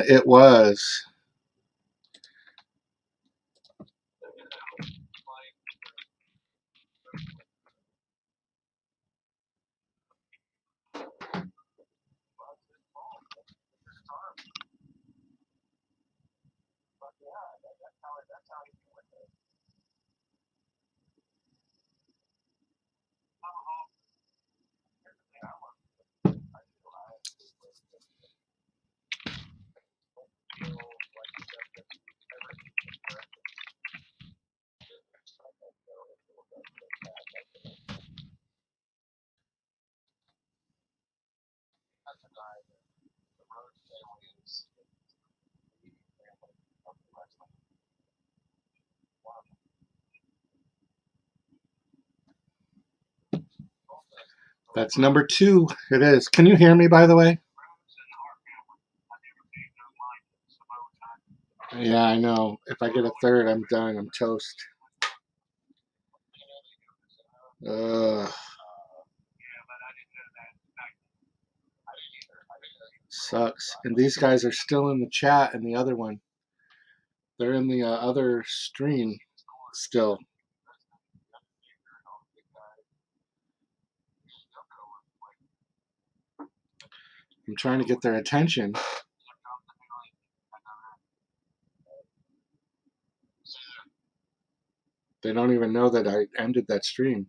It was. That's number 2. It is. Can you hear me, by the way? Yeah, I know. If I get a third, I'm done. I'm toast. Sucks. And these guys are still in the chat in the other one. They're in the other stream still. I'm trying to get their attention. They don't even know that I ended that stream.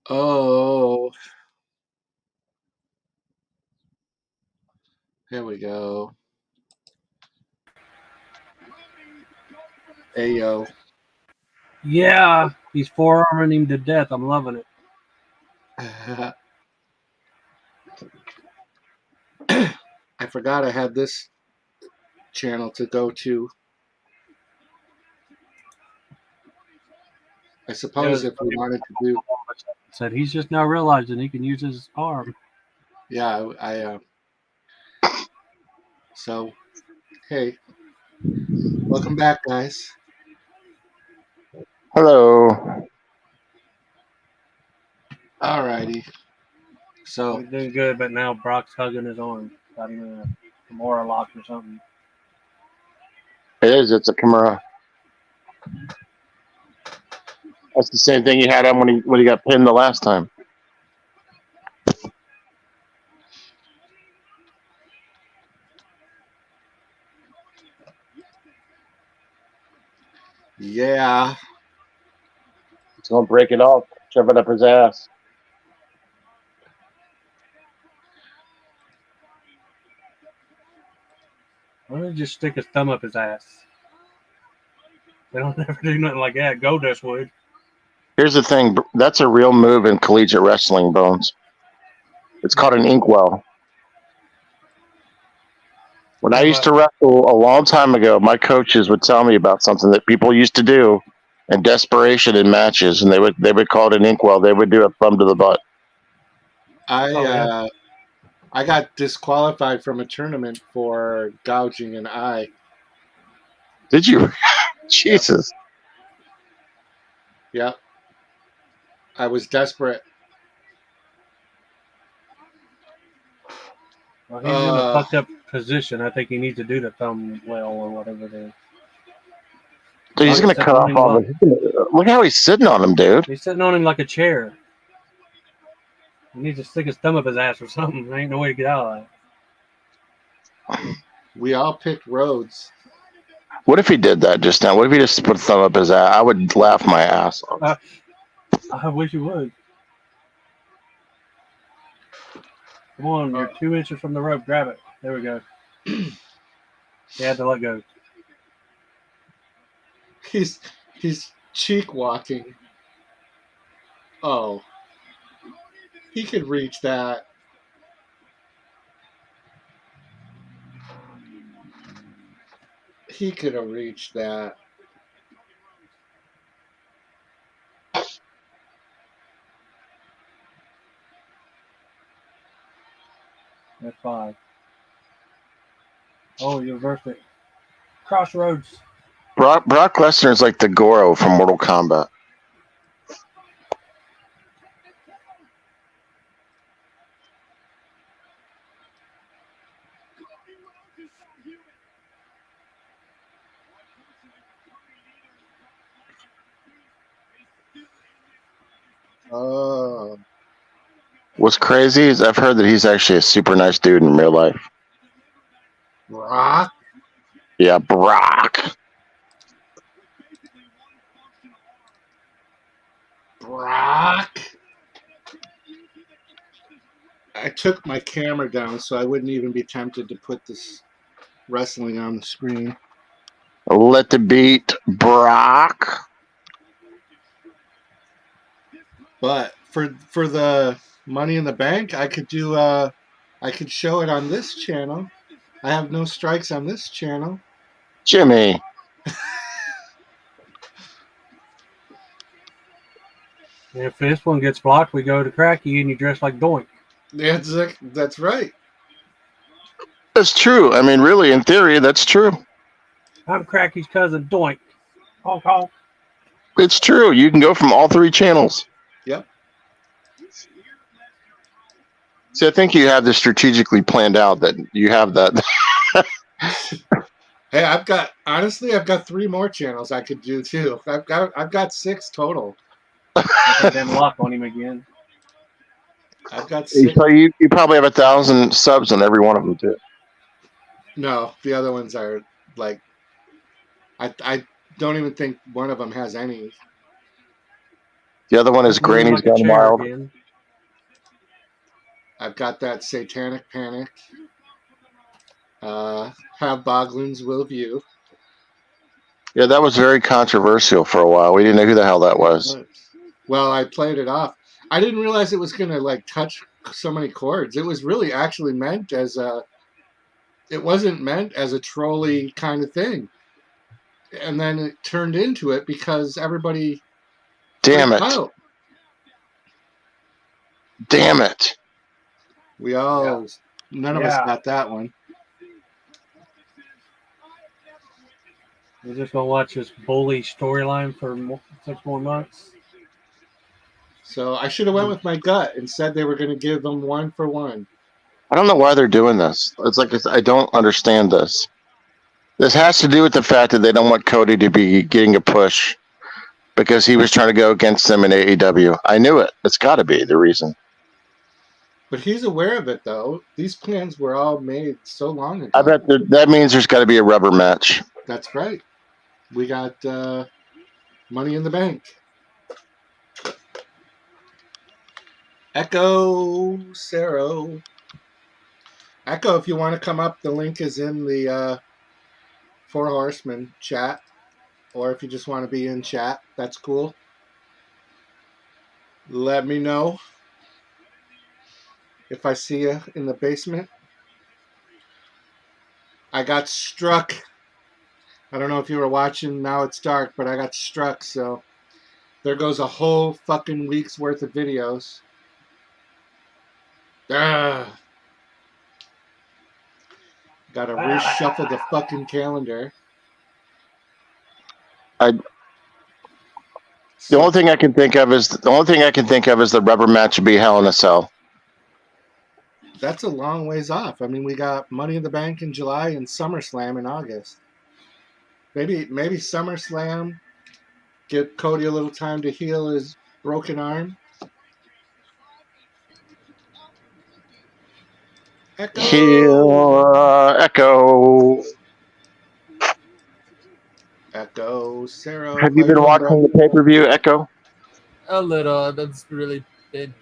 Oh. Here we go. Ayo. Yeah, he's forearming him to death. I'm loving it. I forgot I had this channel to go to. I suppose if we wanted to do... Said he's just now realizing he can use his arm. Yeah, so, hey. Welcome back, guys. Hello. Alrighty. So he's doing good, but now Brock's hugging his arm. I don't know, Kimura lock or something. It is. It's a Kimura. That's the same thing he had on when he got pinned the last time. yeah. He's gonna break it off, shove it up his ass. Why don't you just stick his thumb up his ass? They don't ever do nothing like that. Goldust would. Here's the thing. That's a real move in collegiate wrestling, Bones. It's called an inkwell. When I used to wrestle a long time ago, my coaches would tell me about something that people used to do in desperation in matches, and they would call it an inkwell. They would do a thumb to the butt. I got disqualified from a tournament for gouging an eye. Did you? Jesus. Yep. I was desperate. Well, he's in a fucked up position. I think he needs to do the thumb well or whatever it is. Dude, he's going to cut off all the... Look how he's sitting on him, dude. He's sitting on him like a chair. He needs to stick his thumb up his ass or something. There ain't no way to get out of that. We all picked Rhodes. What if he did that just now? What if he just put a thumb up his ass? I would laugh my ass off. I wish you would. Come on, you're 2 inches from the rope. Grab it. There we go. You had to let go. He's cheek walking. Oh. He could reach that. He could have reached that. That's 5. Oh, you reversed it. Crossroads. Brock Lesnar is like the Goro from Mortal Kombat. Oh. What's crazy is I've heard that he's actually a super nice dude in real life. Brock? Yeah, Brock. Brock? I took my camera down so I wouldn't even be tempted to put this wrestling on the screen. Let the beat, Brock. But for the Money in the Bank, I could do I could show it on this channel. I have no strikes on this channel. Jimmy. If this one gets blocked, we go to Kracky and you dress like Doink. That's right. That's true. I mean, really, in theory, that's true. I'm Kracky's cousin, Doink. Honk, honk. It's true. You can go from all 3 channels. Yep. See, I think you have this strategically planned out that you have that. Hey, I've got 3 more channels I could do too. I've got 6 total. Then lock on him again. I've got 6. So you probably have 1,000 subs on every one of them, too. No, the other ones are like I don't even think one of them has any. The other one is Granny's Like a Gone chair Wild. again. I've got that Satanic Panic. Have Boglins Will View. Yeah, that was very controversial for a while. We didn't know who the hell that was. Well, I played it off. I didn't realize it was going to like touch so many chords. It was really actually meant as a. It wasn't meant as a trolley kind of thing, and then it turned into it because everybody. Damn it! Out. Damn it! We all. Yeah. None of us got that one. We're just gonna watch this bully storyline for 6 more months. So I should have went with my gut and said they were going to give them 1 for 1. I don't know why they're doing this. It's like I don't understand this. This has to do with the fact that they don't want Cody to be getting a push because he was trying to go against them in AEW. I knew it. It's got to be the reason. But he's aware of it, though. These plans were all made so long ago. I bet that means there's got to be a rubber match. That's right. We got Money in the Bank. Echo Cero. Echo, if you want to come up, the link is in the Four Horsemen chat. Or if you just want to be in chat, that's cool. Let me know if I see you in the basement. I got struck. I don't know if you were watching Now It's Dark, but I got struck, so there goes a whole fucking week's worth of videos. Gotta reshuffle the fucking calendar. The only thing I can think of is the rubber match would be Hell in a Cell. That's a long ways off. I mean, we got Money in the Bank in July and SummerSlam in August. Maybe SummerSlam, give Cody a little time to heal his broken arm. Echo. Echo. Sarah. Have you been watching the pay-per-view, Echo? A little. It's really been,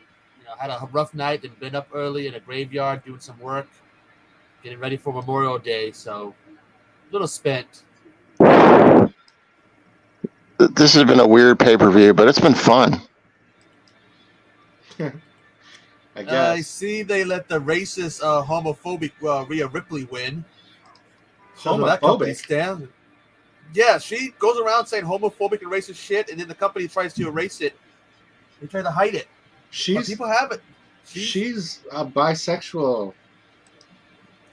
had a rough night and been up early in a graveyard doing some work, getting ready for Memorial Day. So a little spent. This has been a weird pay-per-view, but it's been fun. I guess. I see they let the racist, homophobic Rhea Ripley win. Shows where that company Homophobic. stands. Yeah, she goes around saying homophobic and racist shit, and then the company tries to erase it. They try to hide it. But She's people have it. she's bisexual.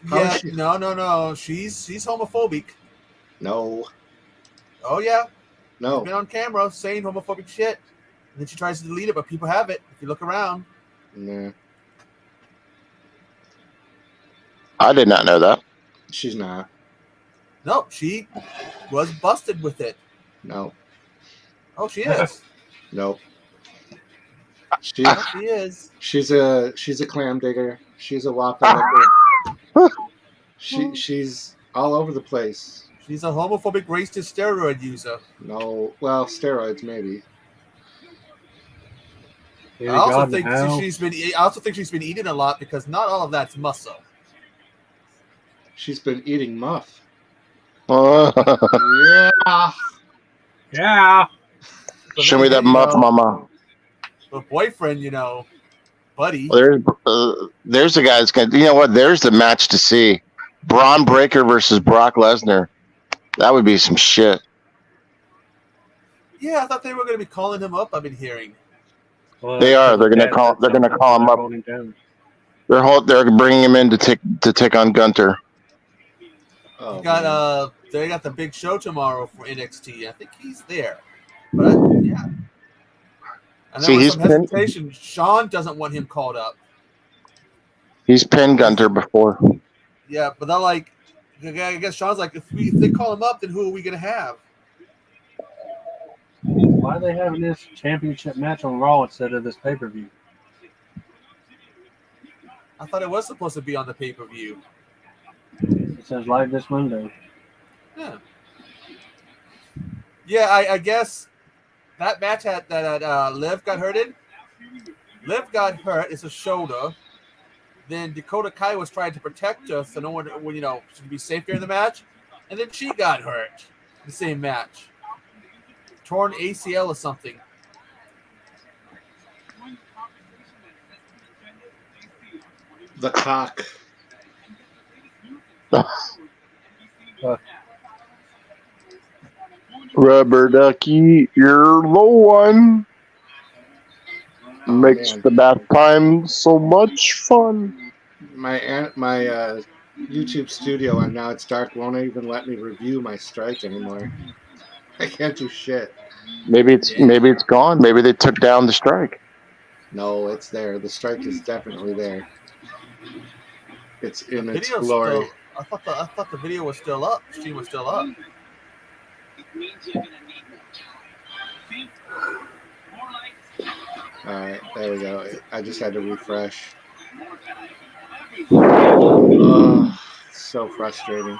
How is Yeah, she? no. She's homophobic. No, Oh yeah, she's no. been on camera saying homophobic shit, and then she tries to delete it, but people have it. If you look around. Nah, I did not know that. she's not. No, she was busted with it. No, Oh, she is. no. She No, she is. she's a clam digger. She's a whopper licker. She's all over the place. She's a homophobic racist steroid user. No, well, steroids maybe. I also think she's been eating a lot because not all of that's muscle. She's been eating muff. Show Yeah. So me that muff, mama. The boyfriend, buddy. Well, there's the guy that's going to, you know what? There's the match to see. Braun Breaker versus Brock Lesnar. That would be some shit. Yeah, I thought they were going to be calling him up. I've been hearing. Well, They are. They're gonna call. They're gonna call him up. Holding down. They're bringing him in to take on Gunter. Oh, They got the big show tomorrow for NXT. I think he's there. But yeah. And there was some hesitation. Sean doesn't want him called up. He's pinned Gunter before. Yeah, but they're like, I guess Sean's like, if they call him up, then who are we gonna have? Why are they having this championship match on Raw instead of this pay-per-view? I thought it was supposed to be on the pay-per-view. It says live this Monday. Yeah. Yeah, I guess that match that Liv got hurt in. Liv got hurt. It's a shoulder. Then Dakota Kai was trying to protect her so no one should be safe during the match. And then she got hurt in the same match. Torn ACL or something. the cock. Rubber ducky, you're the one. Makes man. the bath time so much fun. My YouTube studio on Now It's Dark won't even let me review my strike anymore. I can't do shit. Maybe it's gone. Maybe they took down the strike. No, it's there. The strike is definitely there. It's in its Video's glory. I thought the video was still up. The stream was still up. Alright, there we go. I just had to refresh. Oh, so frustrating.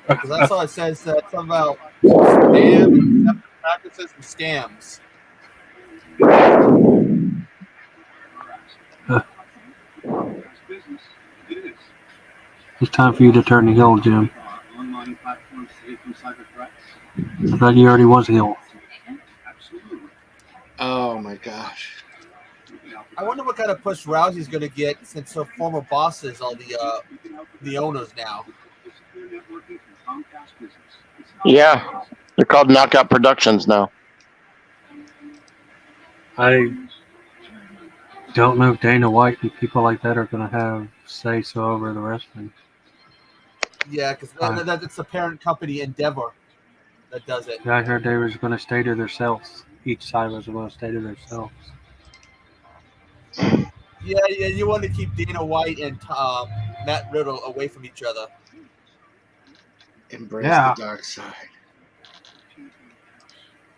Because I saw it says something about spam and practices and scams. It's time for you to turn the heel, Jim. I thought you already was heel. Oh my gosh. I wonder what kind of push Rousey's going to get since her former bosses are the owners now. Yeah, they're called Knockout Productions now. I don't know if Dana White and people like that are going to have say-so over the wrestling. Yeah, because it's the parent company Endeavor that does it. I heard they was going to stay to themselves. Each side was going to stay to themselves. Yeah, you want to keep Dana White and Matt Riddle away from each other. Embrace Yeah. the dark side.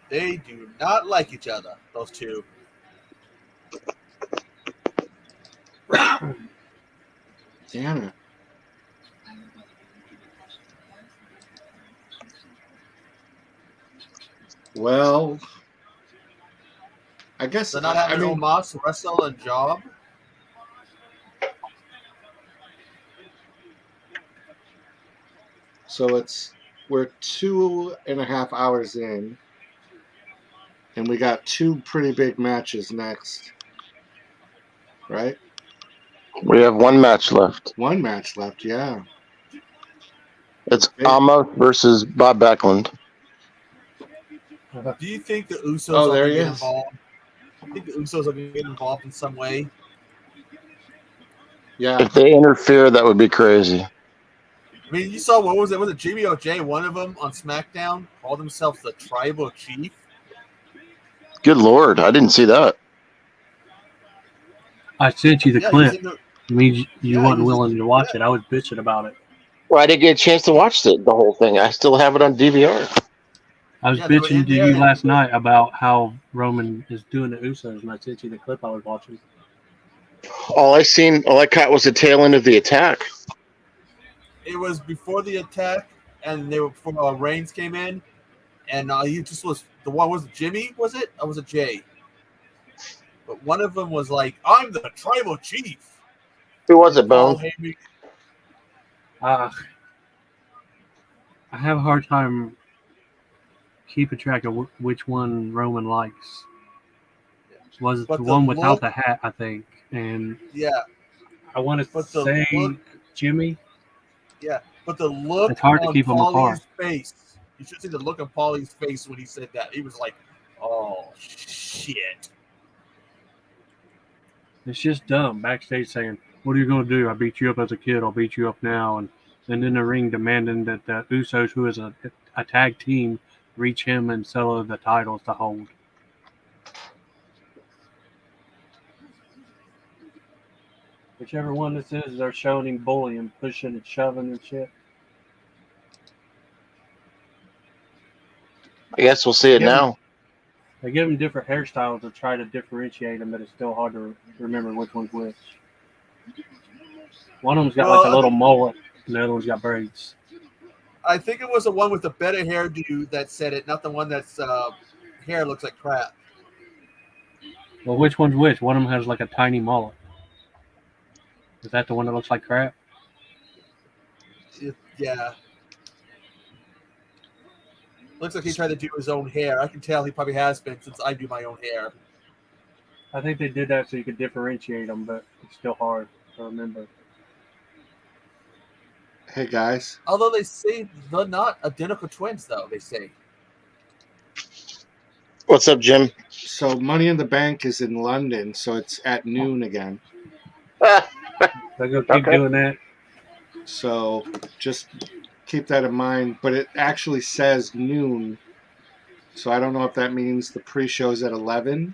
They do not like each other, those two. Damn it. Well, I guess They're not I having mean, Omos wrestle and job. so we're 2.5 hours in, and we got two pretty big matches next, right? We have one match left. One match left, yeah. It's Big- Amos versus Bob Backlund. Do you think the Usos Oh, are there going he to get is. involved? I think the Usos are going to get involved in some way. Yeah, If they interfere, that would be crazy. I mean, you saw, what was it? Was it Jimmy OJ? One of them on SmackDown called themselves the Tribal Chief. Good Lord, I didn't see that. I sent you the Yeah, clip. he's in the, It means you Yeah, wasn't he was- willing to watch it. I was bitching about it. Well, I didn't get a chance to watch the whole thing. I still have it on DVR. I was Yeah, they were bitching in to there you and- last night about how Roman is doing the Usos, and I sent you the clip I was watching. All I caught was the tail end of the attack. it was before the attack, and they were before Reigns came in, and he just was the one. Was it Jimmy? Was it? Or was it Jay? But one of them was like, "I'm the Tribal Chief." Who was it, Paul Bone? Heyman. I have a hard time keeping track of which one Roman likes. Was it But the the one without look- the hat, I think? And Yeah, I want to But the say look- Jimmy. yeah. But the look It's hard to on keep 'em apart. Paulie's face. You should see the look on Paulie's face when he said that. He was like, "Oh shit." It's just dumb. Backstage saying, "What are you going to do? I beat you up as a kid. I'll beat you up now." And then in the ring demanding that the Usos, who is a tag team, reach him and sell the titles to hold. Whichever one this is, they're showing him bullying, pushing and shoving and shit. I guess we'll see it Yeah. now. They give him different hairstyles to try to differentiate them, but it's still hard to remember which one's which. One of them's got Well, like a little mullet, and the other one's got braids. I think it was the one with the better hairdo that said it, not the one that's hair looks like crap. Well, which one's which? One of them has like a tiny mullet. Is that the one that looks like crap? Yeah. Looks like he tried to do his own hair. I can tell he probably has been since I do my own hair. I think they did that so you could differentiate them, but it's still hard to remember. hey guys. Although they say they're not identical twins, though, they say. What's up, Jim? So Money in the Bank is in London, so it's at noon again. They're gonna keep Okay. doing that. So just keep that in mind. But it actually says noon, so I don't know if that means the pre-show's at 11.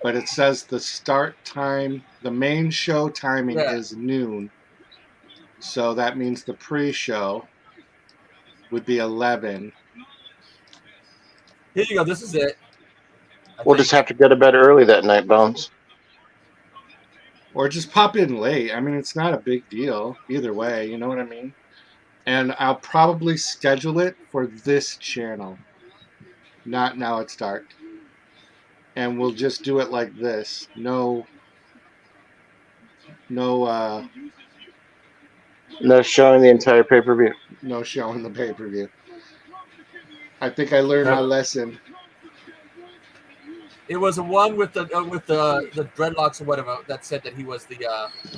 But it says the start time, the main show timing Yeah. is noon. So that means the pre-show would be 11. Here you go. This is it. We'll just have to go to bed early that night, Bones. Or just pop in late. I mean, it's not a big deal either way. You know what I mean? And I'll probably schedule it for this channel, not Now It's Dark. And we'll just do it like this. No No showing the entire pay-per-view. no showing the pay-per-view. I think I learned my lesson. It was the one with the dreadlocks or whatever that said that he was the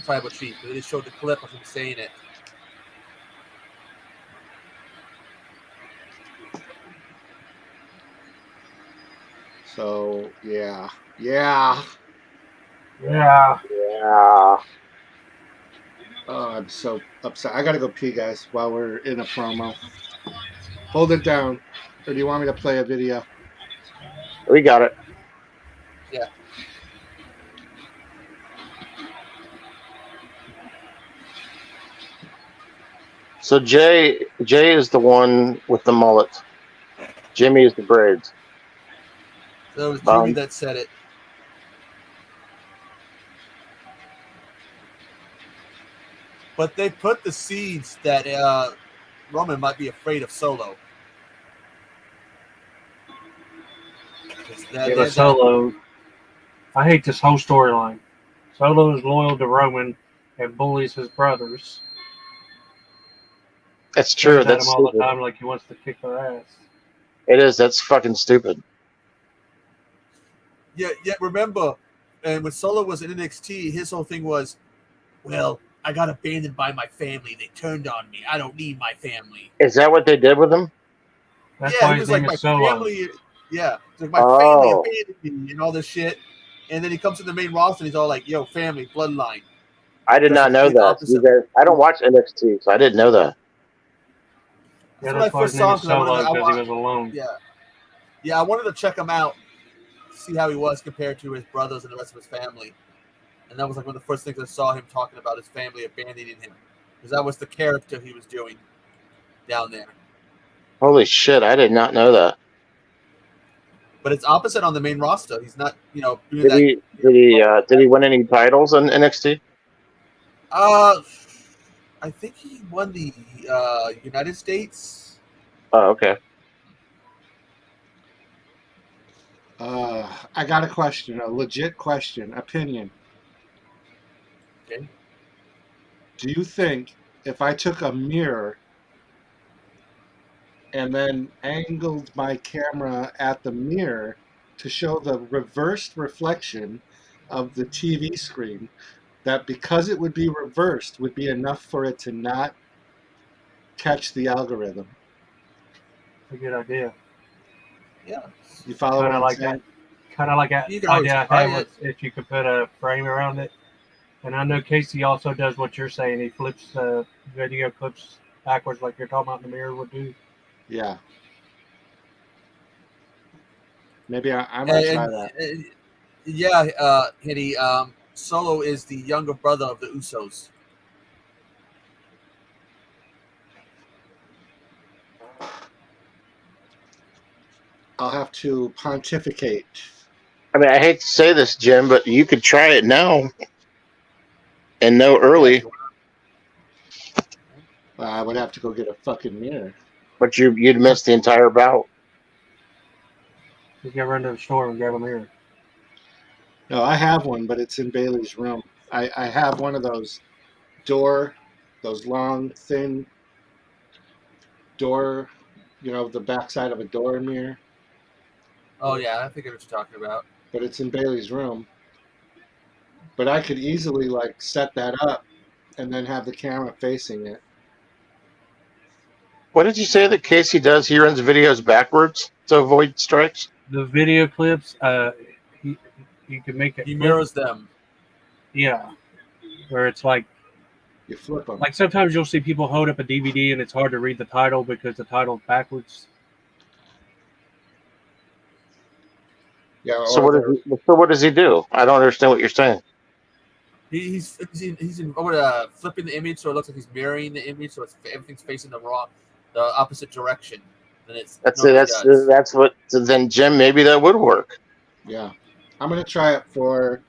tribal chief. They just showed the clip of him saying it. So, yeah. Yeah. Yeah. Oh, I'm so upset. I gotta go pee, guys, while we're in a promo. Hold it down. Or do you want me to play a video? We got it. Yeah. So Jay is the one with the mullet. Jimmy is the braids. So it was Jimmy Um, that said it. But they put the seeds that Roman might be afraid of Solo. Yeah, but Solo, I hate this whole storyline. Solo is loyal to Roman and bullies his brothers. That's true. Stares at That's him all the stupid. time like he wants to kick their ass. It is. That's fucking stupid. Yeah. Remember, and when Solo was in NXT, his whole thing was, well, I got abandoned by my family. They turned on me. I don't need my family. Is that what they did with him? That's Yeah, why he his was like, name my is Solo. family. Yeah, it's like my family abandoned me and all this shit. And then he comes to the main roster and he's all like, "Yo, family, bloodline." I did That's not know complete that. opposite. You guys, I don't watch NXT, so I didn't know that. Yeah, That's when I that's why first his saw name him is because I Solo, wanted because he was alone. Yeah, I wanted to check him out, see how he was compared to his brothers and the rest of his family. And that was like one of the first things I saw him talking about his family abandoning him, because that was the character he was doing down there. Holy shit! I did not know that. But it's opposite on the main roster. He's not, doing Did that. he win any titles in NXT? I think he won the United States. Oh, okay. I got a question, a legit question, opinion. Okay. Do you think if I took a mirror and then angled my camera at the mirror to show the reversed reflection of the TV screen, that because it would be reversed would be enough for it to not catch the algorithm? It's a good idea. Yeah. You follow what I'm like saying? that. Kind of like that You can always idea I try had it. with if you could put a frame around it. And I know Casey also does what you're saying. He flips the video clips backwards like you're talking about in the mirror would do. Yeah. Maybe I might try that. Yeah, Hitty. Solo is the younger brother of the Usos. I'll have to pontificate. I mean, I hate to say this, Jim, but you could try it now and know early. I would have to go get a fucking mirror. But you'd miss the entire bout. You can run to the store and grab a mirror. No, I have one, but it's in Bailey's room. I have one of those those long, thin door, the backside of a door mirror. Oh yeah, I think I know what you're talking about. But it's in Bailey's room. But I could easily set that up and then have the camera facing it. What did you say that Casey does? He runs videos backwards to avoid strikes? The video clips, you can make it. He mirrors them. Yeah, where it's like you flip them. Like sometimes you'll see people hold up a DVD and it's hard to read the title because the title's backwards. Yeah. So what does he do? I don't understand what you're saying. He's flipping the image so it looks like he's mirroring the image, so everything's facing the opposite direction. Then that's what. So then Jim, maybe that would work. Yeah, I'm gonna try it for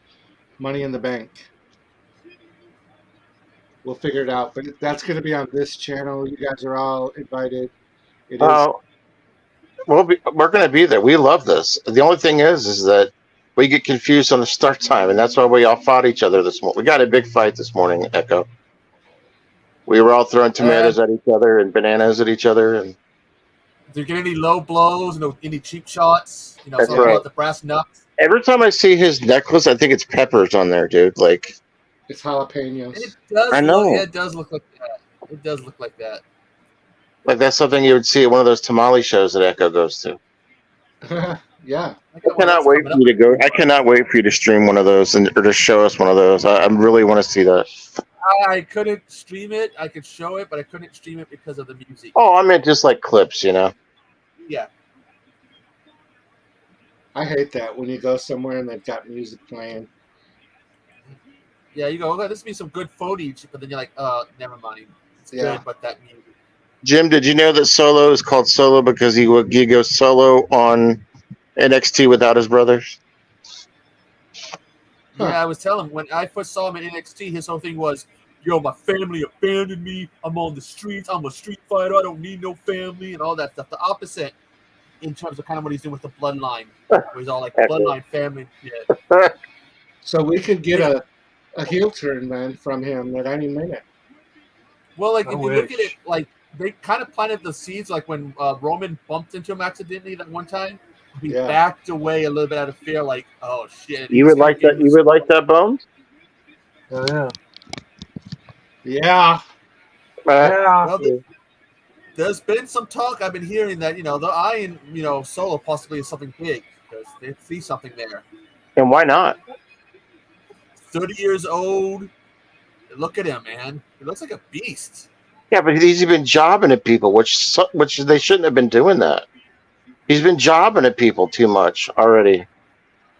Money in the Bank. We'll figure it out, but that's gonna be on this channel. You guys are all invited. It is. We're gonna be there. We love this. The only thing is that we get confused on the start time, and that's why we all fought each other this morning. We got a big fight this morning, Echo. We were all throwing tomatoes at each other and bananas at each other. And did you get any low blows? Any cheap shots? That's right. About the brass knucks. Every time I see his necklace, I think it's peppers on there, dude. Like it's jalapenos. It does. I know. It does look like that. It does look like that. Like that's something you would see at one of those tamale shows that Echo goes to. Yeah. I cannot wait for you to go. I cannot wait for you to stream one of those or to show us one of those. I really want to see that. I couldn't stream it. I could show it, but I couldn't stream it because of the music. Oh, I meant just like clips, Yeah. I hate that when you go somewhere and they've got music playing. Yeah, you go, okay, this would be some good footage, but then you're like, never mind. It's good, but that music. Jim, did you know that Solo is called Solo because he goes solo on NXT without his brothers? Yeah, I was telling him when I first saw him in NXT, his whole thing was, yo, my family abandoned me. I'm on the streets. I'm a street fighter. I don't need no family and all that stuff. The opposite in terms of kind of what he's doing with the bloodline, where he's all like bloodline family shit. So we could get a heel turn then from him at any minute. Well, like I if you look at wish. it, like they kind of planted the seeds, like when Roman bumped into him accidentally that one time, he Yeah. backed away a little bit out of fear, like, oh shit. You would like that? You would like that, Bones? Oh, yeah. Yeah. Yeah. Well, there's been some talk I've been hearing that they're eyeing Solo possibly as something big because they see something there. And why not? 30 years old. Look at him, man. He looks like a beast. Yeah, but he's been jobbing at people, which they shouldn't have been doing that. He's been jobbing at people too much already.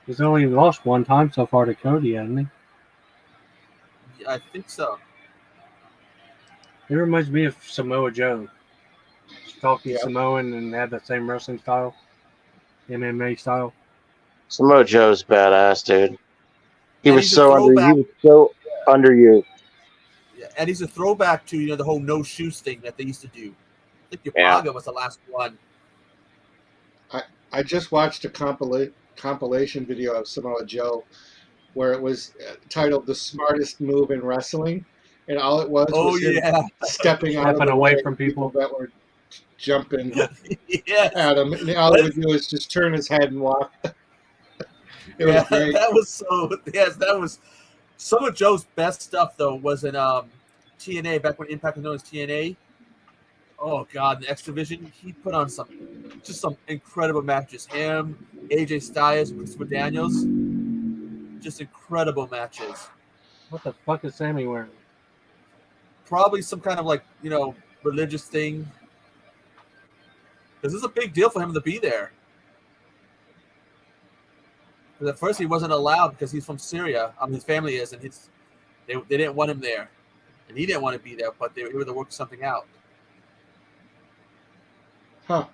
He's only lost one time so far to Cody, hasn't he? Yeah, I think so. It reminds me of Samoa Joe. Talking Yep. Samoan and had the same wrestling style, MMA style. Samoa Joe's badass, dude. He And was he's a so throwback. underused. Yeah, and he's a throwback to the whole no shoes thing that they used to do. I think Yeah. Yapaga was the last one. I just watched a compilation video of Samoa Joe where it was titled "The Smartest Move in Wrestling," and all it was him stepping out of Stepping the away way from of people people. that were jumping Yes. at him, and all he would do is just turn his head and walk. It was great. That was so. Yes, that was some of Joe's best stuff. Though was in TNA back when Impact was known as TNA. Oh God, the X Division. He put on some incredible matches. Him, AJ Styles, Christopher Daniels, just incredible matches. What the fuck is Sammy wearing? Probably some kind of religious thing. Because it's a big deal for him to be there. Because at first he wasn't allowed because he's from Syria. His family is, and they didn't want him there, and he didn't want to be there. But they were able to work something out. Huh.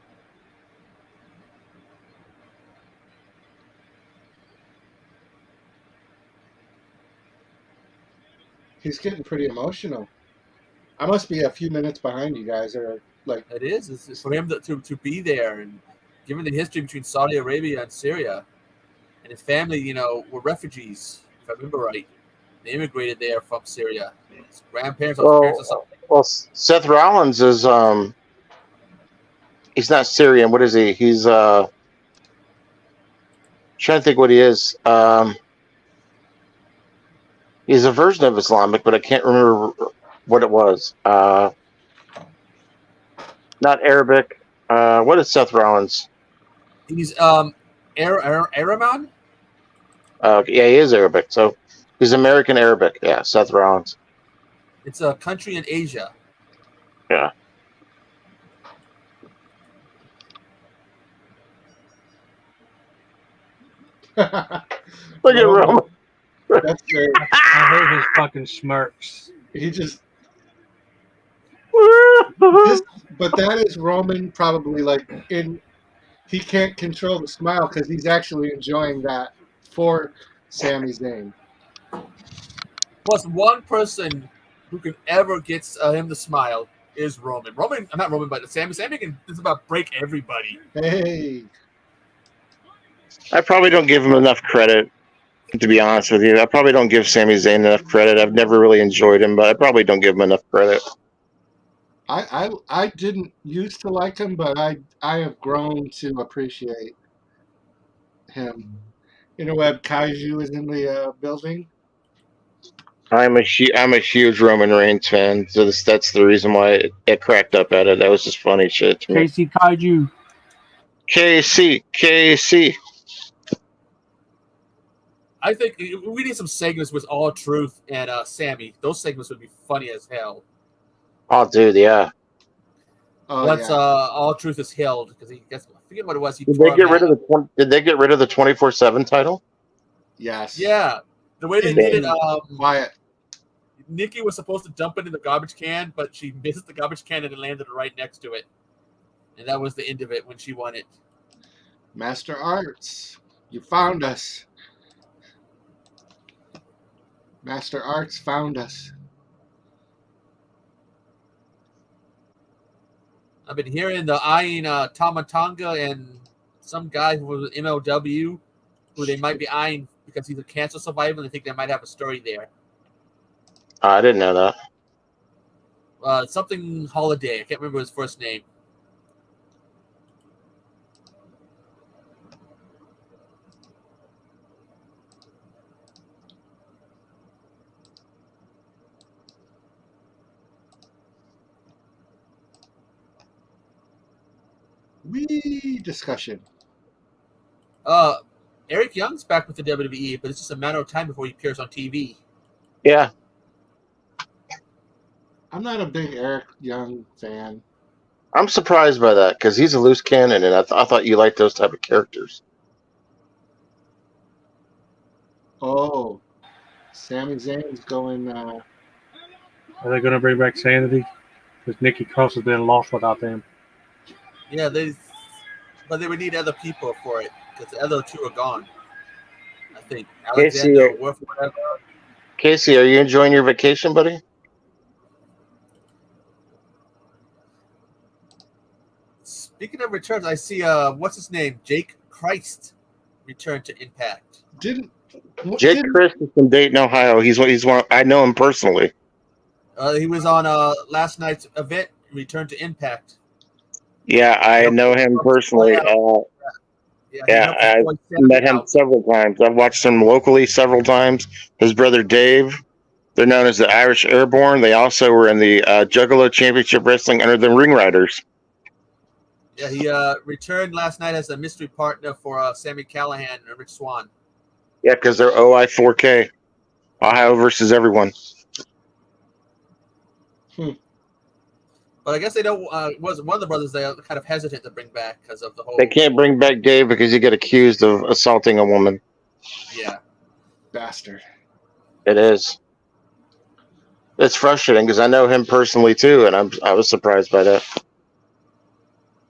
He's getting pretty emotional. I must be a few minutes behind you guys, or like It is. It's for him to be there, and given the history between Saudi Arabia and Syria, and his family, were refugees, if I remember right. They immigrated there from Syria. His grandparents or his parents or something. Well, Seth Rollins is he's not Syrian. What is he? He's trying to think what he is. He's a version of Islamic, but I can't remember what it was. Not Arabic. What is Seth Rollins? He's Araman. Yeah, he is Arabic. So he's American Arabic. Yeah, Seth Rollins. It's a country in Asia. Yeah. Look at Roman. That's great. I hate his fucking smirks. He just, but that is Roman probably he can't control the smile because he's actually enjoying that for Sami Zayn. Plus, one person who can ever get him to smile is Roman. Not Roman, but Sami. Sami can just about break everybody. Hey, I probably don't give him enough credit, to be honest with you. I probably don't give Sami Zayn enough credit. I've never really enjoyed him, but I probably don't give him enough credit. I didn't used to like him, but I have grown to appreciate him. Interweb Kaiju is in the building. I'm a huge Roman Reigns fan, so that's the reason why it cracked up at it. That was just funny shit to me. Casey Kaiju. KC. I think we need some segments with All Truth and Sammy. Those segments would be funny as hell. Oh, dude, yeah. Oh, Once yeah. All Truth is held, because I forget what it was. Did they get rid of the 24/7 title? Yes. Yeah, the way they And did it. Wyatt. Nikki was supposed to dump it in the garbage can, but she missed the garbage can and it landed right next to it, and that was the end of it when she won it. Master Arts, you found us. Master Arts found us. I've been hearing the eyeing Tamatanga and some guy who was MLW, who they might be eyeing because he's a cancer survivor. They think they might have a story there. I didn't know that. Something Holiday. I can't remember his first name. Wee discussion. Eric Young's back with the WWE, but it's just a matter of time before he appears on TV. Yeah. I'm not a big Eric Young fan. I'm surprised by that because he's a loose cannon, and I thought you liked those type of characters. Oh, Sami Zayn's going. Are they going to bring back Sanity? Because Nikki Cross has been lost without them. Yeah, but they would need other people for it because the other two are gone. I think Alexander Wolf, whatever. Casey, are you enjoying your vacation, buddy? Speaking of returns, I see what's his name, Jake Christ, returned to Impact. Jake Christ is from Dayton, Ohio. He's one. I know him personally. He was on last night's event. Returned to Impact. Yeah, I know him personally. I've met him several times. I've watched him locally several times. His brother Dave. They're known as the Irish Airborne. They also were in the Juggalo Championship Wrestling under the Ring Riders. Yeah, he returned last night as a mystery partner for Sami Callihan and Rich Swann. Yeah, because they're OI4K. Ohio versus everyone. But I guess they don't. Was one of the brothers they are kind of hesitant to bring back because of the whole. They can't bring back Dave because he got accused of assaulting a woman. Yeah, bastard. It is. It's frustrating because I know him personally too, and I was surprised by that.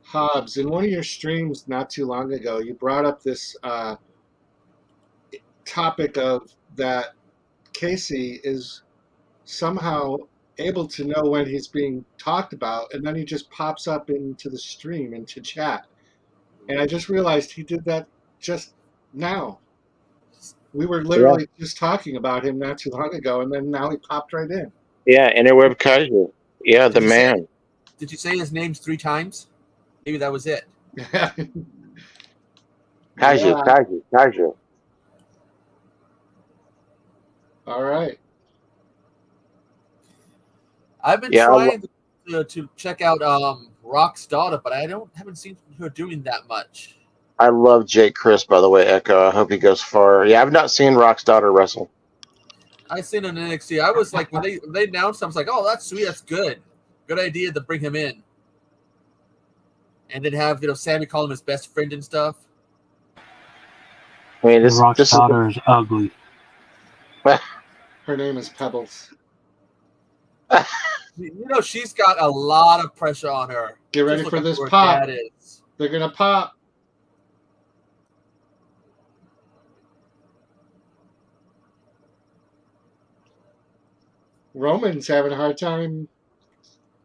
Hobbs, in one of your streams not too long ago, you brought up this topic of that Casey is somehow able to know when he's being talked about, and then he just pops up into the stream, into chat. And I just realized he did that just now. We were literally just talking about him not too long ago, and then now he popped right in. Yeah, Interweb Kaiju. Yeah, the man. Did you say his name 3 times? Maybe that was it. Kaiju. All right. I've been trying to check out Rock's daughter, but I haven't seen her doing that much. I love Jake Chris, by the way, Echo. I hope he goes far. Yeah, I've not seen Rock's daughter wrestle. I seen him in NXT. I was like, when they announced him, I was like, oh, that's sweet, that's good. Good idea to bring him in. And then have, Sammy call him his best friend and stuff. I mean, Rock's daughter is ugly. Her name is Pebbles. She's got a lot of pressure on her. Get ready for this pop. They're going to pop. Roman's having a hard time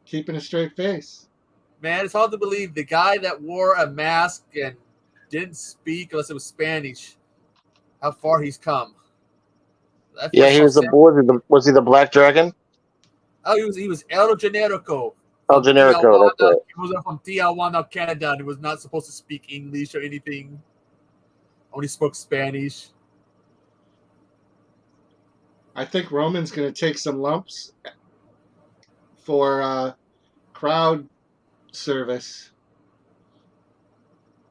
keeping a straight face. Man, it's hard to believe the guy that wore a mask and didn't speak unless it was Spanish, how far he's come. Yeah, he was was he the Black Dragon? Oh, he was El Generico. El Generico, that's it. He was from Tijuana, Canada, and he was not supposed to speak English or anything. Only spoke Spanish. I think Roman's going to take some lumps for crowd service.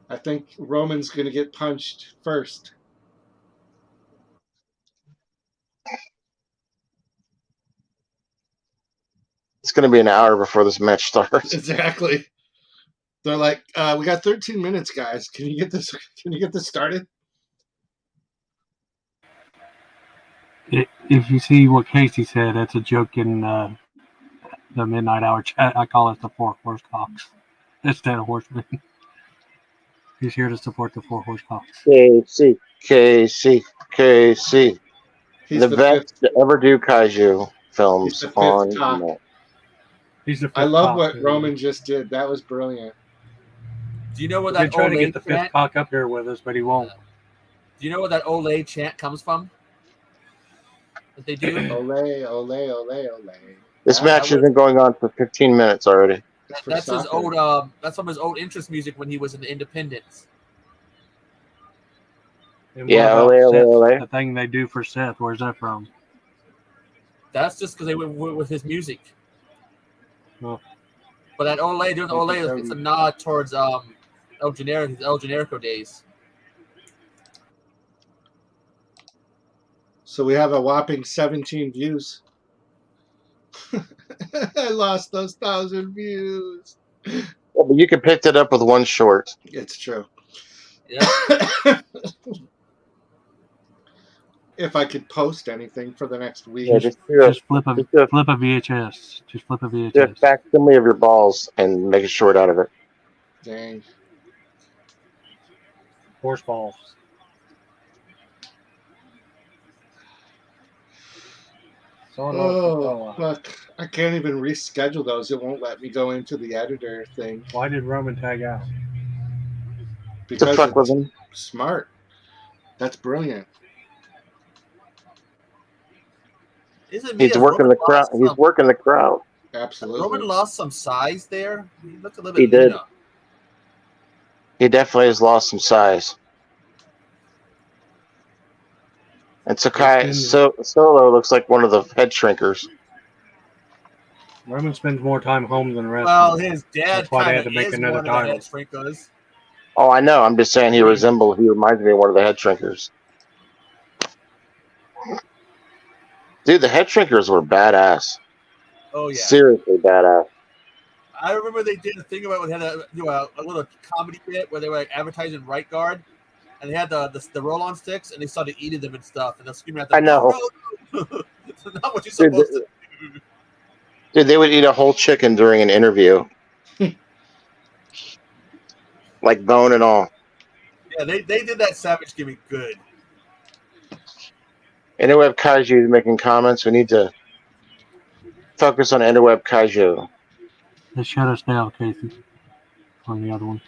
I think Roman's going to get punched first. It's going to be an hour before this match starts. Exactly. They're like, we got 13 minutes, guys. Can you get this? Can you get this started? If you see what Casey said, that's a joke in the Midnight Hour chat. I call it the 4 horse cocks instead of horsemen. He's here to support the 4 horse cocks. KC. He's the best to ever do kaiju films on. He's the I fifth love cock. what Roman just did. That was brilliant. Do you know where He's that been trying to Olay get the fifth chant? cock up here with us, but he won't. Do you know where that Olay chant comes from? That they do? Ole, ole, ole, ole. This Yeah, match has been going on for 15 minutes already. it's for That's his soccer. old. That's from his old interest music when he was in the Independents. And Yeah, what about ole, ole, Seth, ole. the thing they do for Seth? Where's that from? That's just because they went with his music. Oh. But that Olay, doing the Like Olay, it's a nod towards El Generico days. So we have a whopping 17 views. I lost those 1,000 views. Yeah, but you can pick that up with one short. It's true. Yeah. If I could post anything for the next week. Yeah, just do Just flip a just do VHS. Just flip a a VHS. facsimile of your balls and make a short out of it. Dang. Horse balls. Oh, fuck. I can't even reschedule those. It won't let me go into the editor thing. Why did Roman tag out? To Because fuck with it's him. smart. That's brilliant. Isn't me He's as working Roman the crowd. lost He's some- working the crowd. Absolutely. Roman lost some size there. He looked a little He bit did. leaner. He definitely has lost some size. And Sakai Solo looks like one of the head shrinkers. Roman spends more time home than wrestling. Well, his dad That's why they kind had of to make is another one of the title. head shrinkers. Oh, I know. I'm just saying he reminds me of one of the head shrinkers. Dude, the head shrinkers were badass. Oh yeah. Seriously badass. I remember they did a thing about it. They had a little comedy bit where they were like advertising Right Guard, and they had the roll-on sticks, and they started eating them and stuff, and they're screaming at them. I know. No. It's not what you're supposed to do. Dude, they would eat a whole chicken during an interview. Like bone and all. Yeah, they did that Savage gimmick good. Interweb Kaiju is making comments. We need to focus on Interweb Kaiju. They shut us down, Casey. On the other one.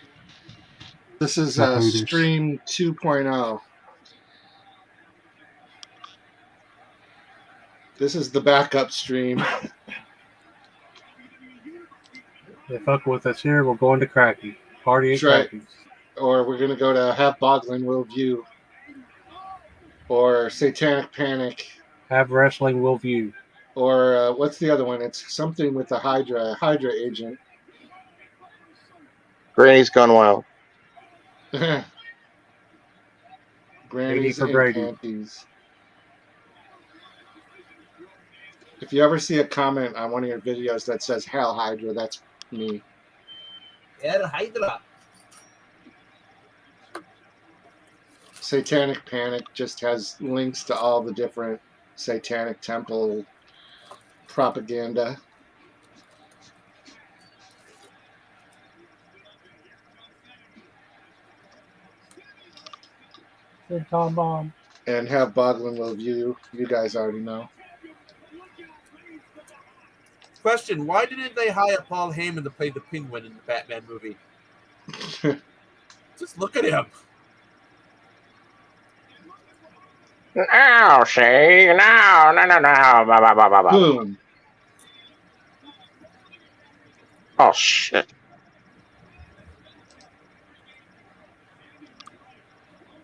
This is The haters. stream 2.0. This is the backup stream. They fuck with us here. We're going to Kracky. Party at That's right. Kracky's. Or we're going to go to Have Boglin Will View. Or Satanic Panic. Have wrestling will view. Or what's the other one? It's something with the Hydra agent. Granny's Gone Wild. Grannies for in Brady. panties. If you ever see a comment on one of your videos that says Hell Hydra, that's me. El Hydra. Satanic Panic just has links to all the different Satanic Temple propaganda. Tom Bomb. And Have Boglin Will View. You guys already know. Question: why didn't they hire Paul Heyman to play the Penguin in the Batman movie? Just look at him. No, see, no. Blah, blah, blah, blah, blah. Boom. Oh, shit.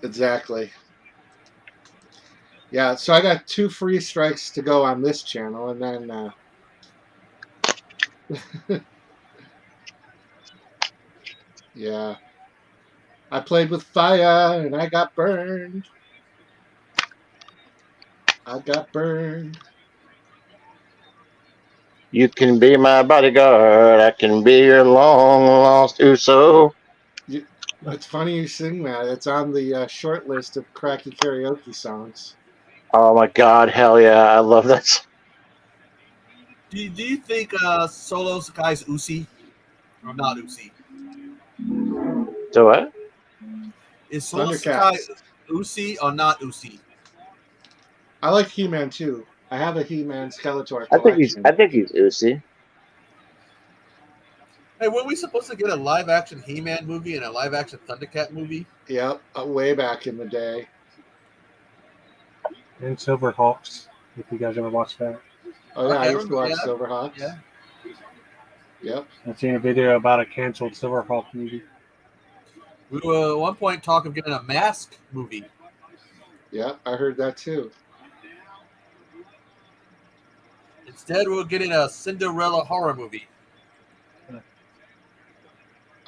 Exactly. Yeah, so I got 2 free strikes to go on this channel, and then yeah. I played with fire and I got burned. You can be my bodyguard. I can be your long lost Uso. It's funny you sing that. It's on the short list of Kracky karaoke songs. Oh my God, hell yeah. I love that. Do you think Solo Sakai's Usi or not Usi? Do what? Is Solo Sakai Thundercats. Usi or not Usi? I like He-Man too. I have a He-Man Skeletor I think collection. he's Uzi. Hey, were we supposed to get a live-action He-Man movie and a live-action Thundercat movie? Yep, way back in the day. And Silverhawks, if you guys ever watched that. Oh yeah, Okay, I used to watch yeah. Silverhawks. Yeah. Yep. I've seen a video about a canceled Silverhawk movie. We were at one point talking of getting a Mask movie. Yep, I heard that too. Instead, we're getting a Cinderella horror movie.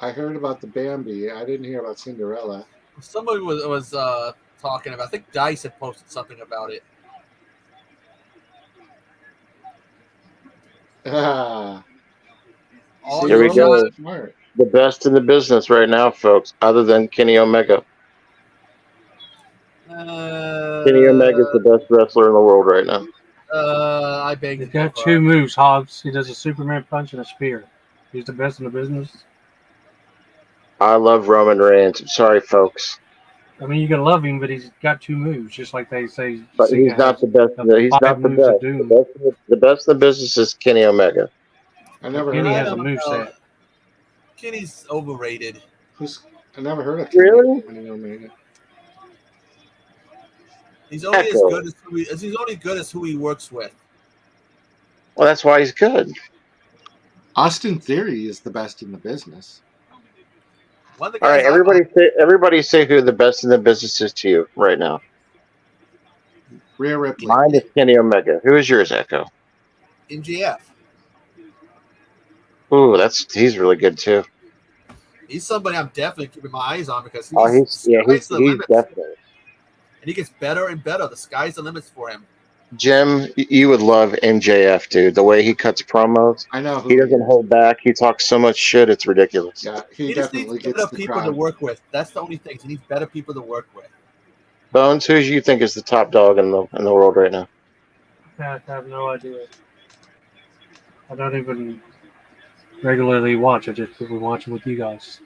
I heard about the Bambi. I didn't hear about Cinderella. Somebody was talking about. I think Dice had posted something about it. Ah, All Here we your go. shot- Smart. The best in the business right now, folks, other than Kenny Omega. Kenny Omega is the best wrestler in the world right now. I beg He's to got differ. two moves, Hobbs. He does a Superman punch and a spear. He's the best in the business. I love Roman Reigns. I'm sorry, folks, I mean, you can love him, but he's got two moves, just like they say. but Cena he's not has the best. the He's five not the moves of best. doom. The best in the business is Kenny Omega. I never Kenny heard has of a don't move know. set. Kenny's overrated. I never heard of Really? Kenny Omega. He's only as Echo. good as he's only good as who he works with. Well, that's why he's good. Austin Theory is the best in the business. One of the All guys right, everybody say who the best in the business is to you right now. Rhea Ripley. Mine is Kenny Omega. Who is yours, Echo? MJF. Ooh, he's really good too. He's somebody I'm definitely keeping my eyes on because He's sky's the limit. definitely. And he gets better and better. The sky's the limits for him. Jim, you would love MJF, dude. The way he cuts promos, I know who he doesn't is. hold back. He talks so much shit, it's ridiculous. Yeah, he He just definitely needs gets better the people to crowd. work with. That's the only thing. He needs better people to work with. Bones, who do you think is the top dog in the world right now? I have no idea. I don't even regularly watch. I just been watching with you guys.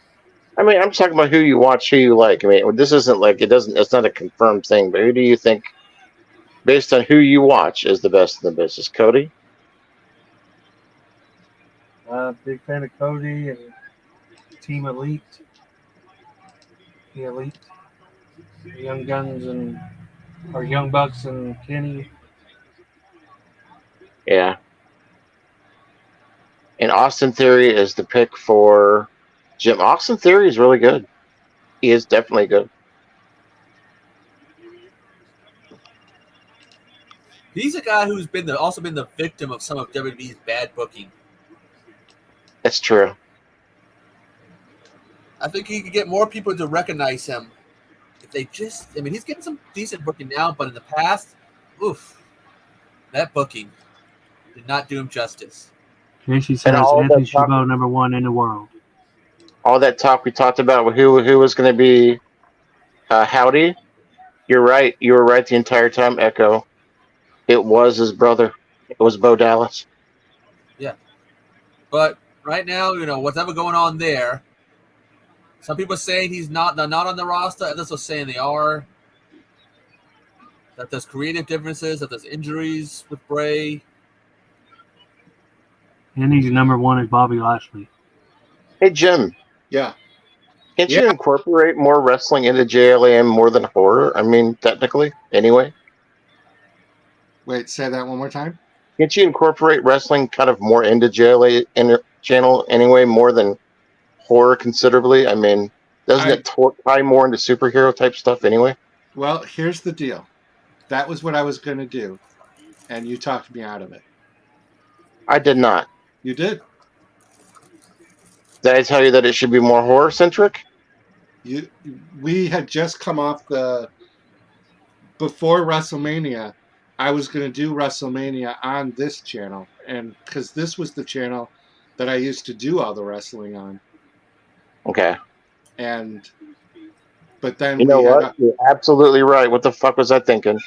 I mean, I'm talking about who you watch, who you like. I mean, this isn't like it's not a confirmed thing, but who do you think, based on who you watch, is the best in the business? Cody? Big fan of Cody and Team Elite. The Elite. The Young Guns or Young Bucks and Kenny. Yeah. And Austin Theory is the pick for Jim. Austin Theory is really good. He is definitely good. He's a guy who's also been the victim of some of WWE's bad booking. That's true. I think he could get more people to recognize him if they just. I mean, he's getting some decent booking now, but in the past, oof, that booking did not do him justice. Casey says all Anthony that talk- Chabot #1 in the world. All that talk we talked about with who was going to be Howdy. You're right. You were right the entire time, Echo. It was his brother. It was Bo Dallas. Yeah, but right now, whatever going on there. Some people are saying they're not on the roster. Others are saying they are. That there's creative differences. That there's injuries with Bray. And he's #1 is Bobby Lashley. Hey, Jim. Yeah. Can't you incorporate more wrestling into JLAM more than horror? I mean, technically, anyway. Wait, say that one more time. Can't you incorporate wrestling kind of more into JLA channel anyway, more than horror considerably? I mean, doesn't it tie more into superhero type stuff anyway? Well, here's the deal. That was what I was going to do, and you talked me out of it. I did not. You did. Did I tell you that it should be more horror centric? We had just come off before WrestleMania. I was going to do WrestleMania on this channel, and because this was the channel that I used to do all the wrestling on. Okay. But then you know what? You're absolutely right. What the fuck was I thinking?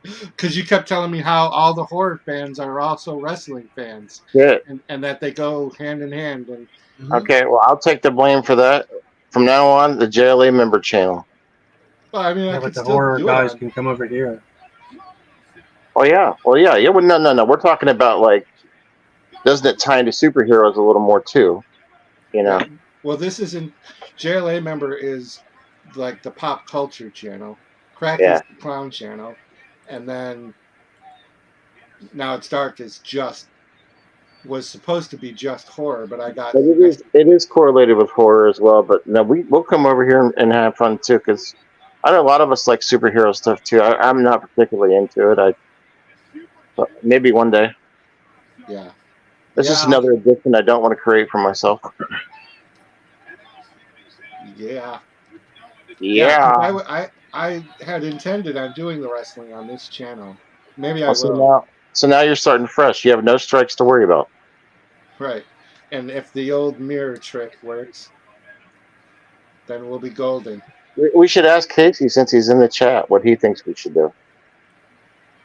Because you kept telling me how all the horror fans are also wrestling fans. Yeah. And that they go hand in hand. And Okay, well, I'll take the blame for that. From now on, the JLA member channel. Well, I mean, but the horror guys can come over here. Oh, yeah. Well, yeah. Well, no. We're talking about, like, doesn't it tie into superheroes a little more, too? You know. Yeah. Well, this isn't JLA member is like the pop culture channel, Kracky's Yeah. the Clown channel, and then Now It's Dark is just was supposed to be just horror, but But it is correlated with horror as well. But no, we'll come over here and have fun too, because I know a lot of us like superhero stuff too. I'm not particularly into it. But maybe one day. yeah. This is another addiction I don't want to create for myself. Yeah. Yeah. 'Cause I had intended on doing the wrestling on this channel. Maybe I will. So now you're starting fresh. You have no strikes to worry about. Right. And if the old mirror trick works, then we'll be golden. We should ask Casey, since he's in the chat, what he thinks we should do.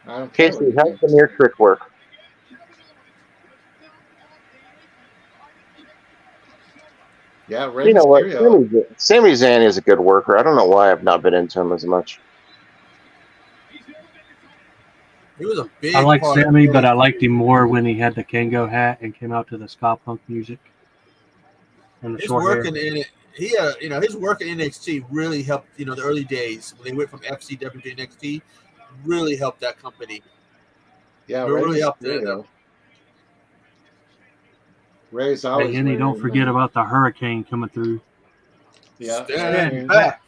I don't care. Casey, how does the mirror trick work? Yeah, Rey You know what? Mysterio. Sami Zayn is a good worker. I don't know why I've not been into him as much. He was a big. I like part of Sammy, the but I liked him more when he had the Kango hat and came out to the ska punk music. And the his short work hair. in it. He, his work in NXT really helped. The early days when they went from FCW to NXT, really helped that company. Yeah, It really helped them. Mysterio. Ray's always. Hey, Henny, don't forget about the hurricane coming through. Yeah. Stand back.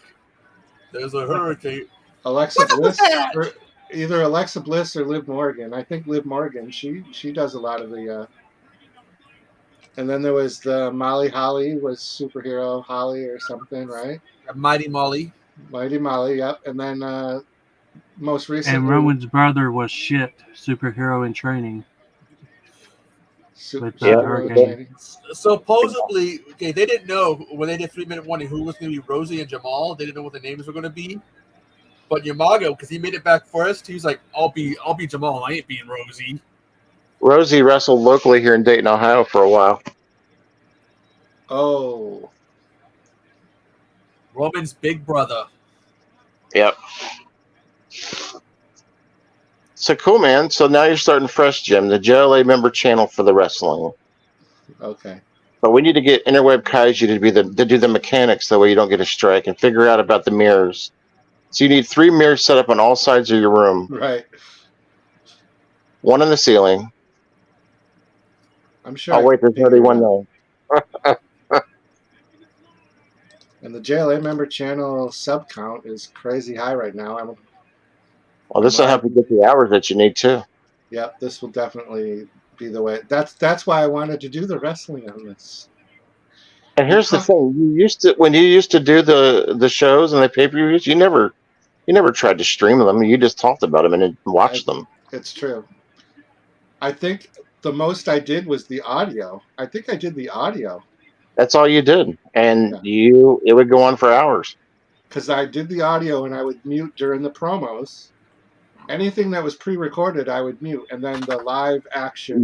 There's a hurricane. Alexa Bliss, or either Alexa Bliss or Liv Morgan. I think Liv Morgan. She does a lot of the. And then there was the Molly Holly was superhero Holly or something, right? Mighty Molly. Mighty Molly, yep. And then most recently, And Roman's brother was shit, superhero in training. Supposedly, they didn't know when they did 3-minute warning who was going to be Rosie and Jamal. They didn't know what their names were going to be. But Yamago, because he made it back first, he was like, "I'll be Jamal. I ain't being Rosie." Rosie wrestled locally here in Dayton, Ohio, for a while. Oh, Roman's big brother. Yep. So cool, man. So now you're starting fresh, Jim. The JLA member channel for the wrestling. Okay. But we need to get Interweb Kaiju to do the mechanics, that way you don't get a strike, and figure out about the mirrors. So you need 3 mirrors set up on all sides of your room. Right. One on the ceiling. I'm sure. Oh wait, there's already one there. And the JLA member channel sub count is crazy high right now. Well, this will help you get the hours that you need too. Yep, this will definitely be the way. That's why I wanted to do the wrestling on this. And here's the thing: when you used to do the shows and the pay-per-views, you never tried to stream them. You just talked about them and watched them. It's true. I think the most I did was the audio. I think I did the audio. That's all you did, and it would go on for hours. Because I did the audio and I would mute during the promos. Anything that was pre-recorded, I would mute, and then the live action.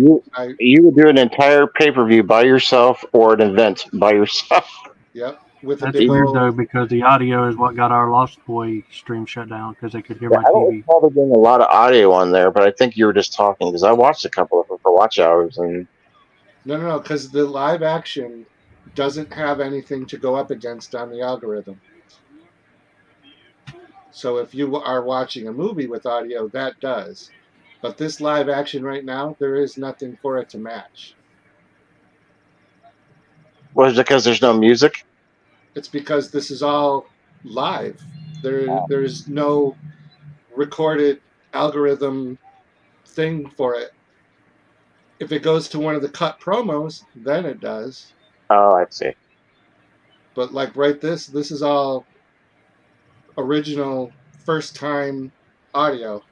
You would do an entire pay-per-view by yourself or an event by yourself. Yep, with That's weird though, because the audio is what got our Lost Boy stream shut down because they could hear my TV. I don't recall there being a lot of audio on there, but I think you were just talking because I watched a couple of them for watch hours and. No, because the live action doesn't have anything to go up against on the algorithm. So if you are watching a movie with audio, that does. But this live action right now, there is nothing for it to match. Was it because there's no music? It's because this is all live. There's no recorded algorithm thing for it. If it goes to one of the cut promos, then it does. Oh, I see. But like this is all original first time audio.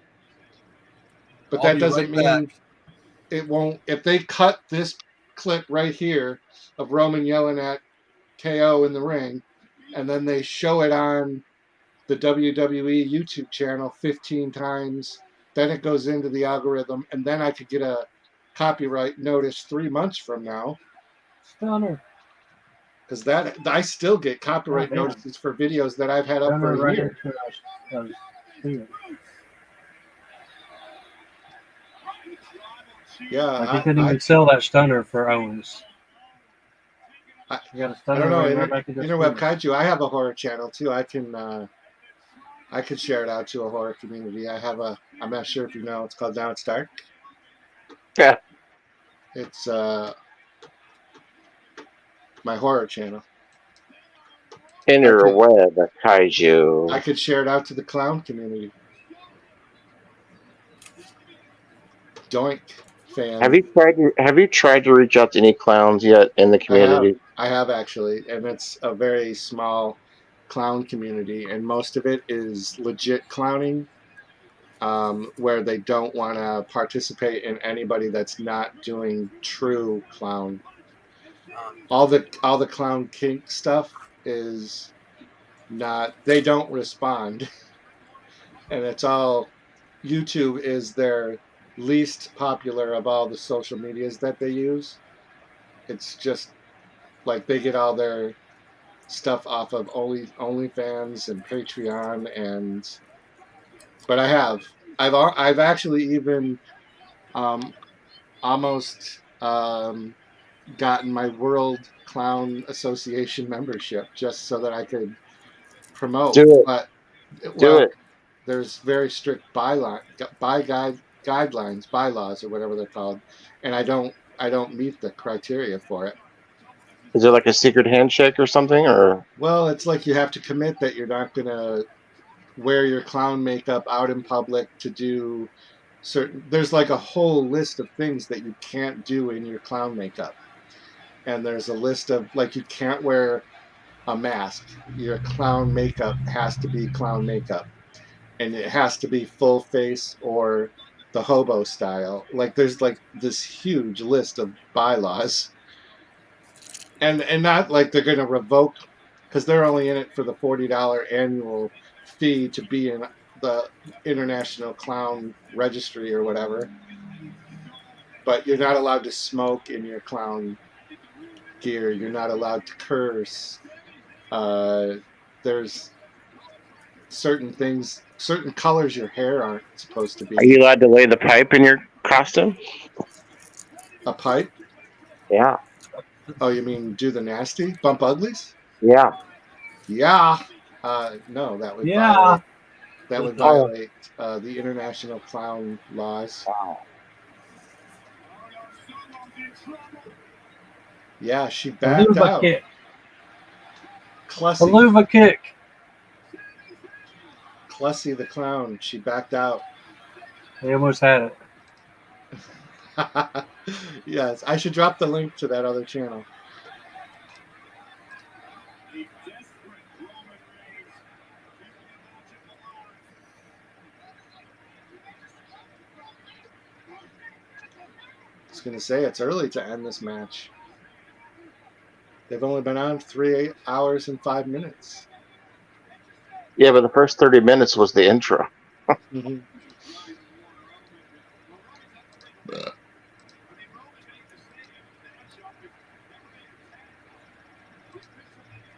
But that doesn't mean it won't. If they cut this clip right here of Roman yelling at KO in the ring, and then they show it on the WWE YouTube channel 15 times, then it goes into the algorithm, and then I could get a copyright notice 3 months from now. Stunner. Because that I still get copyright notices for videos that I've had up for a year. Yeah, I couldn't even sell that stunner for Owens. You got to I stun don't her know. right back into Interweb screaming. Kaiju. I have a horror channel too. I could share it out to a horror community. I'm not sure if you know. It's called Now It's Dark. Yeah. It's my horror channel. Interweb I Kaiju. could share it out to the clown community. Doink, fan. Have you tried to reach out to any clowns yet in the community? I have actually, and it's a very small clown community, and most of it is legit clowning, where they don't want to participate in anybody that's not doing true clown. All the clown kink stuff is not. They don't respond, and it's all. YouTube is their least popular of all the social medias that they use. It's just like they get all their stuff off of OnlyFans and Patreon, and but I've actually even um, almost gotten my World Clown Association membership just so that I could promote. Do it. But Do well, it. there's very strict guidelines, bylaws, or whatever they're called, and I don't meet the criteria for it. Is it like a secret handshake or something? Or Well, it's like you have to commit that you're not gonna wear your clown makeup out in public to do there's like a whole list of things that you can't do in your clown makeup, and there's a list of like you can't wear a mask. Your clown makeup has to be clown makeup, and it has to be full face or the hobo style. Like there's like this huge list of bylaws, and not like they're going to revoke, because they're only in it for the $40 annual fee to be in the International Clown Registry or whatever. But you're not allowed to smoke in your clown gear. You're not allowed to curse. There's certain things, certain colors your hair aren't supposed to are be. you allowed to lay the pipe in your costume? A pipe? Yeah. Oh, you mean do the nasty? Bump uglies? Yeah. Yeah. No, that would Yeah. violate the international clown laws. Wow. Yeah, she A backed luva out. kick. A Clussy, luva kick. Clussy the clown. She backed out. They almost had it. Yes, I should drop the link to that other channel. I was going to say it's early to end this match. They've only been on 3 hours and 5 minutes. Yeah, but the first 30 minutes was the intro. Mm-hmm.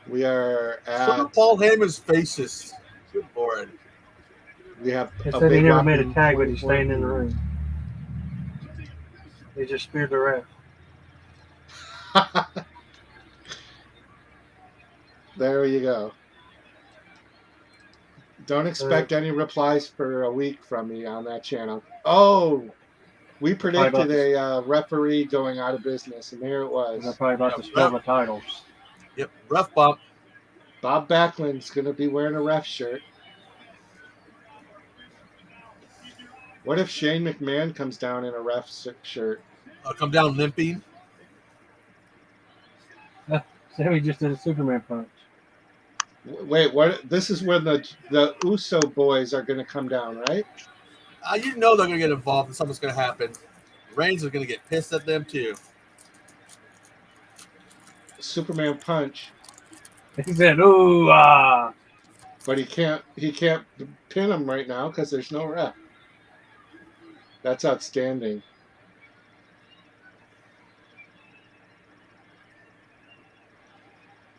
We are Some at. of Paul Heyman's faces. Good Lord. We have They a said he big never made a whopping tag, but he's 24. staying in the ring. They just speared the ref. There you go. Don't expect any replies for a week from me on that channel. Oh, we predicted a referee going out of business, and there it They're was. probably about to spill the titles. Yep, ref bump. Bob Backlund's going to be wearing a ref shirt. What if Shane McMahon comes down in a ref shirt? Come down limping. Sammy just did a Superman punch. Wait, what? This is when the Uso boys are going to come down, right? You know they're going to get involved and something's going to happen. Reigns is going to get pissed at them too. Superman punch. He said, "Ooh, ah." But he can't pin him right now because there's no ref. That's outstanding.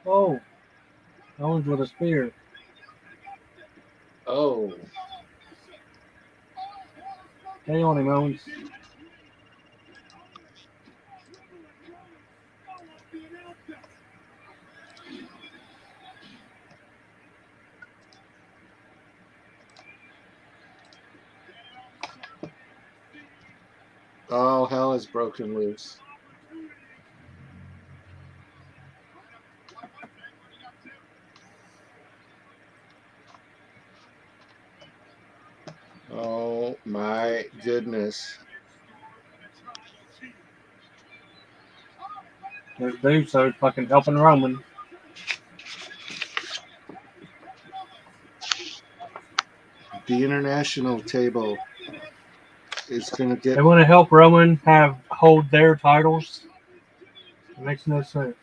Oh, Owens with a spear. Oh. Stay on him, Owens. All hell is broken loose. Oh my goodness. There's dude, so fucking helping Roman. The international table is going to get. They want to help Roman hold their titles. It makes no sense.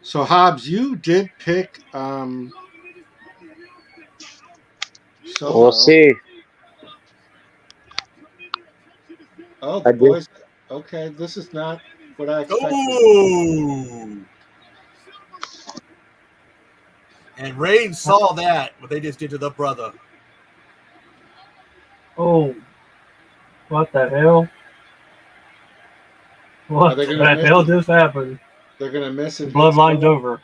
So, Hobbs, you did pick Solo. We'll see. Oh, I the did. boys. Okay, this is not what I expected. Ooh. And Reigns saw that, what they just did to the brother. Oh, what the hell? What they the gonna miss hell it? just happened? They're going to miss The it. bloodline's over.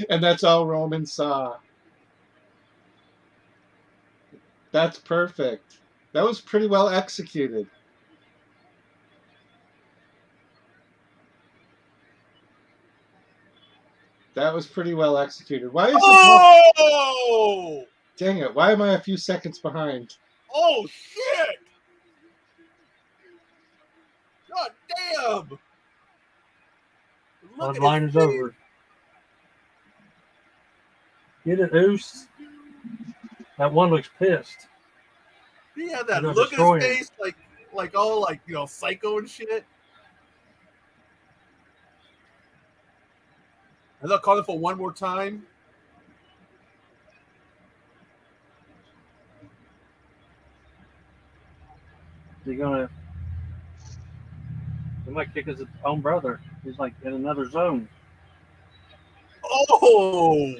And that's all Roman saw. That's perfect. That was pretty well executed. That was pretty well executed. Why is Oh! Dang it, why am I a few seconds behind? Oh, shit! God damn! Look at Bloodline his is face. over. Get it, Oos. That one looks pissed. He had They're that gonna look in destroy his face, like all like, you know, psycho and shit. And they'll call him for one more time. They're gonna. He might kick his own brother. He's like in another zone. Oh!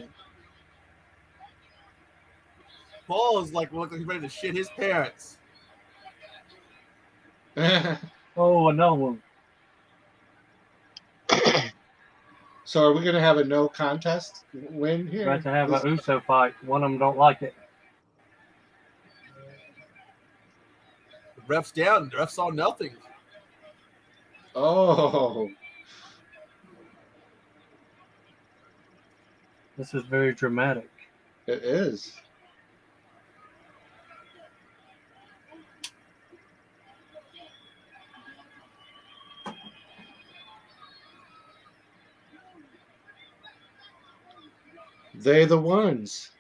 Paul is like looking like he's ready to shit his parents. Oh, another one. So are we going to have a no contest win here? About to have a Uso fight. One of them don't like it. The ref's down. The ref saw nothing. Oh. This is very dramatic. It is. They the ones.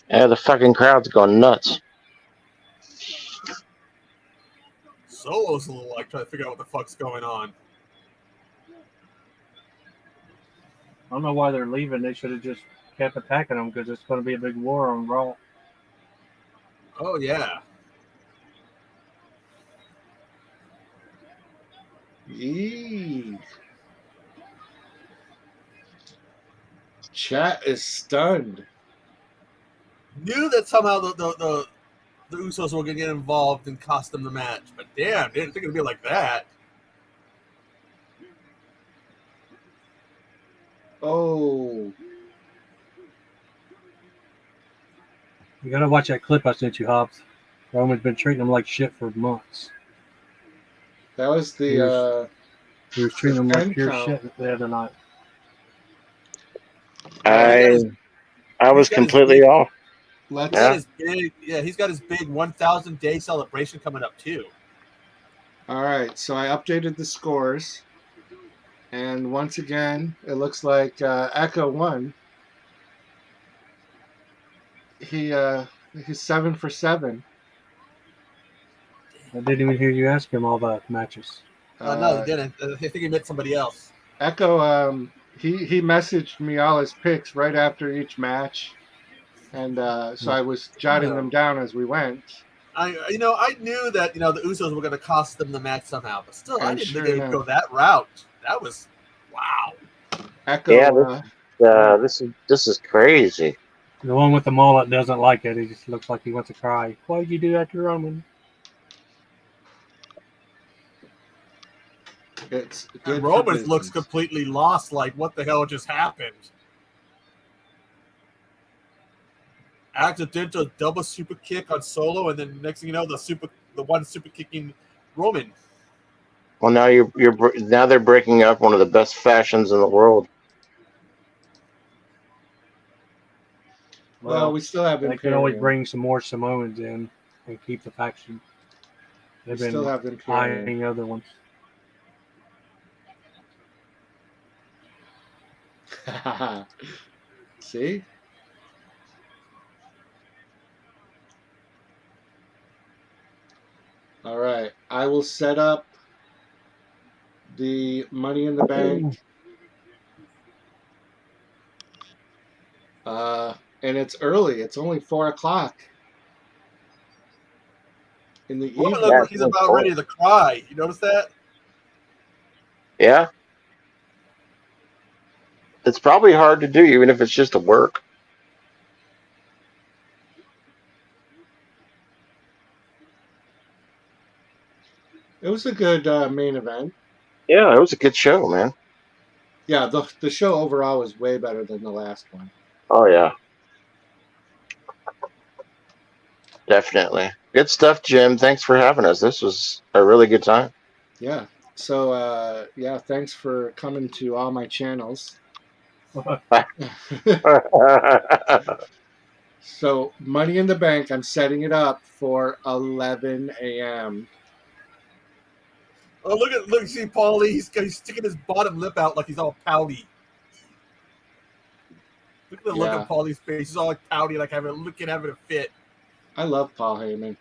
Yeah, the fucking crowd's going nuts. Solo's a little like trying to figure out what the fuck's going on. I don't know why they're leaving. They should have just kept attacking them because it's going to be a big war on Raw. Oh, yeah. Yee. Chat is stunned. Knew that somehow the Usos were going to get involved and cost them the match. But damn, didn't think it would be like that. Oh. You got to watch that clip I sent you, Hobbs. Roman's been treating them like shit for months. That was the He was treating them like pure count. shit the other night. I was completely off. Let's He's got his big 1,000 day celebration coming up too. All right, so I updated the scores, and once again, it looks like Echo won. He's 7 for 7. I didn't even hear you ask him all the matches. No, he didn't. I think he met somebody else. Echo, he messaged me all his picks right after each match, and so I was jotting them down as we went. I knew that the Usos were going to cost them the match somehow, but still, I didn't think they would go that route. That was wow. Echo. Yeah, this is crazy. The one with the mullet doesn't like it. He just looks like he wants to cry. Why'd you do that to Roman? It's And good. Roman looks completely lost. Like, what the hell just happened? Accidental double super kick on Solo, and then next thing you know, the one super kicking Roman. Well, now they're breaking up one of the best fashions in the world. Well, we still have They can always Imperium. bring some more Samoans in and keep the faction. We They've still been have Imperium. eyeing other ones. See? All right. I will set up the Money in the Bank. And it's early. It's only 4 o'clock in the Roman evening. looks like he's about ready to cry. You notice that? Yeah. It's probably hard to do, even if it's just a work. It was a good main event. Yeah, it was a good show, man. Yeah, the show overall was way better than the last one. Oh, yeah. Definitely. Good stuff, Jim. Thanks for having us. This was a really good time. Yeah. So, yeah, thanks for coming to all my channels. So, Money in the Bank, I'm setting it up for 11 a.m. Oh, look, see Paulie. He's sticking his bottom lip out like he's all pouty. Look at the look on Paulie's face. He's all like pouty, like having a fit. I love Paul Heyman.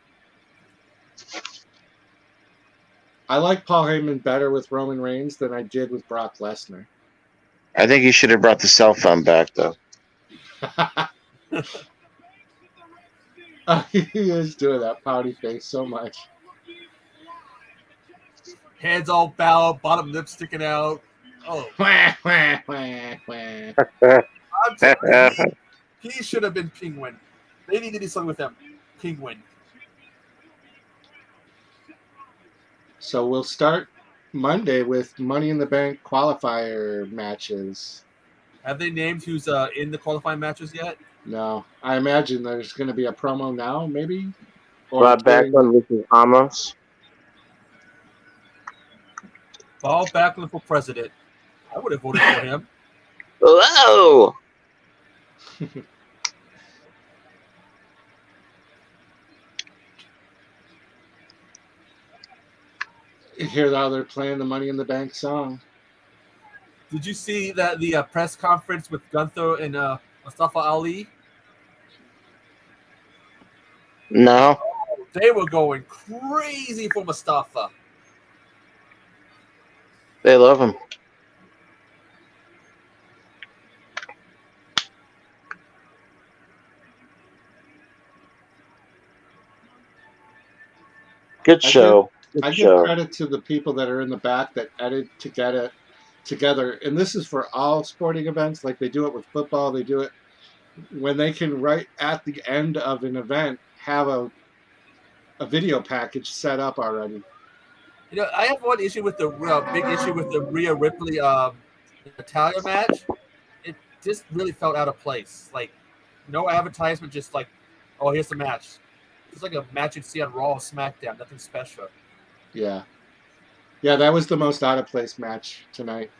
I like Paul Heyman better with Roman Reigns than I did with Brock Lesnar. I think you should have brought the cell phone back, though. He is doing that pouty face so much. Heads all bowed, bottom lip sticking out. Oh. I'm telling you, he should have been Penguin. They need to do something with him. Penguin. So we'll start Monday with Money in the Bank qualifier matches. Have they named who's in the qualifying matches yet? No. I imagine there's going to be a promo now, maybe? Or Bob Backlund versus Amos. Bob Backlund for president. I would have voted for him. Whoa! You hear how they're playing the Money in the Bank song. Did you see that the press conference with Gunther and Mustafa Ali? No. Oh, they were going crazy for Mustafa. They love him. Good show. I give credit to the people that are in the back that edit to get it together. And this is for all sporting events. Like they do it with football. They do it when they can, right at the end of an event, have a video package set up already. You know, I have one issue with the big issue with the Rhea Ripley Natalia match. It just really felt out of place. Like, no advertisement, just like, oh, here's the match. It's like a match you'd see on Raw or SmackDown. Nothing special. Yeah. Yeah, that was the most out of place match tonight.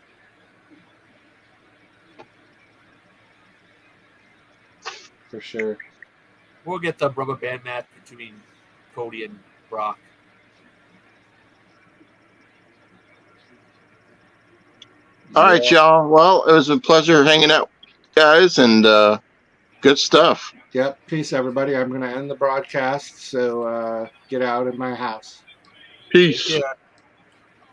For sure. We'll get the rubber band match between Cody and Brock. All right, y'all. Well, it was a pleasure hanging out, guys, and good stuff. Yep. Peace, everybody. I'm going to end the broadcast, so get out of my house. Peace. Yeah.